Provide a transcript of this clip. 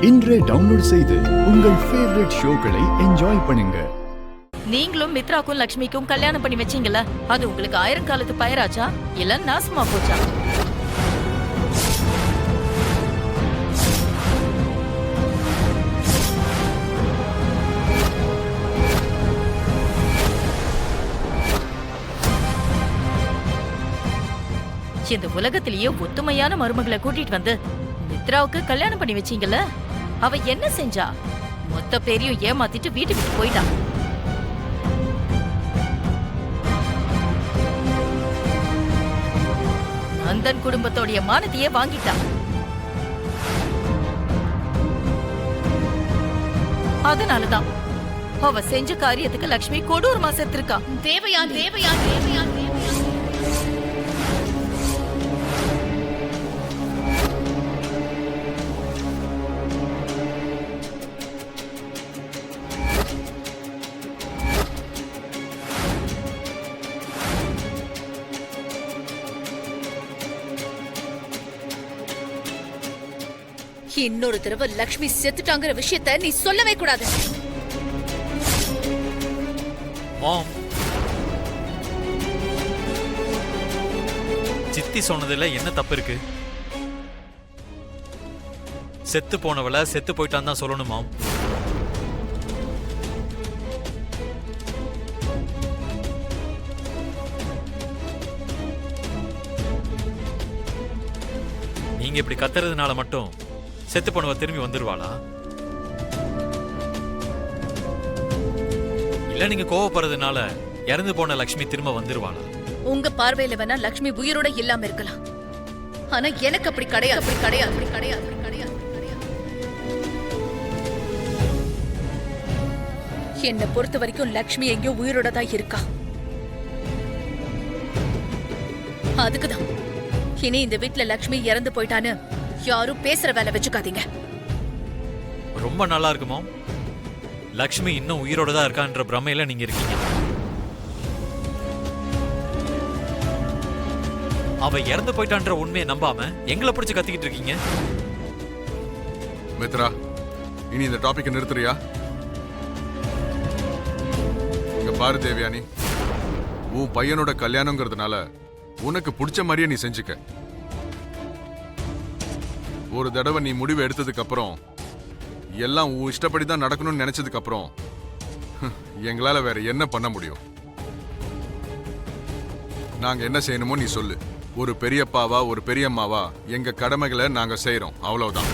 இன்றே டவுன்லோட் செய்து உங்கள் ஃபேவரட் ஷோக்களை என்ஜாய் பண்ணுங்க. நீங்களும் மித்ராக்கும் லட்சுமிக்கும் கல்யாணம் பண்ணி வச்சீங்கல்ல, அது உங்களுக்கு 1000 காலத்து பயிராச்சா இல்ல நாசமா போச்சா? இந்த உலகத்திலேயே ஒத்துமையான மருமகளை கூட்டிட்டு வந்து மித்ராவுக்கு கல்யாணம் பண்ணி வச்சீங்கல்ல, அவ என்ன செஞ்சா? மொத்த பேரையும் ஏமாத்திட்டு வீட்டுக்கு போயிட்டான். நந்தன் குடும்பத்தோடைய மானத்தையே வாங்கிட்டான். அதனாலதான் அவ செஞ்ச காரியத்துக்கு லட்சுமி கொடூரமா செத்துருக்கா. தேவையா தேவையா தேவையா தேவையா இன்னொரு தடவை லக்ஷ்மி செத்துட்டாங்கிற விஷயத்தை நீ சொல்லவே கூடாது. சித்தி சொன்னதுல என்ன தப்பு இருக்கு? செத்து போனவள செத்து போயிட்டான் தான் சொல்லணுமா? நீங்க இப்படி கத்துறதுனால மட்டும் செத்து போனவ திரும்பி வந்துருவாளா? இல்ல நீங்க கோவப்படுறதுனால இறந்து போன லட்சுமி திரும்ப வந்துருவாளா? உங்க பார்வையில வேணா லக்ஷ்மி உயிரோட இல்லாம இருக்கலாம், ஆனா எனக்கு அப்படி கிடையாது. அப்படி கிடையாது அப்படி கிடையாது அப்படி கிடையாது. என்னை பொறுத்த வரைக்கும் லக்ஷ்மி எங்கேயோ உயிரோட தான் இருக்கா. அதுக்குதான் இனி இந்த வீட்டுல லக்ஷ்மி இறந்து போயிட்டான்னு யாரும் பேசுற வேலை வச்சுக்காதீங்க. ரொம்ப நல்லா இருக்குமோ? லக்ஷ்மி இன்னும் உயிரோட தான் இருக்கான்ற பிரமையில நீங்க இருக்கீங்க. அவ இறந்து போயிட்டான்ற உண்மையை நம்பாம எங்களை பிடிச்சு கத்திக்கிட்டு இருக்கீங்க. மித்ரா, இனி இந்த டாபிக் நிறுத்துறியா? இங்க பாரு தேவயானி, உன் பையனோட கல்யாணங்கிறதுனால உனக்கு பிடிச்ச மாதிரியே நீ செஞ்சுக்க. ஒரு தடவை நீ முடிவு எடுத்ததுக்கு அப்புறம் எல்லாம் உன் இஷ்டப்படி தான் நடக்கணும்னு நினைச்சதுக்கு அப்புறம் எங்களால வேற என்ன பண்ண முடியும்? நாங்க என்ன செய்யணுமோ நீ சொல்லு. ஒரு பெரியப்பாவா ஒரு பெரியம்மாவா எங்க கடமைகளை நாங்க செய்யறோம், அவ்வளவுதான்.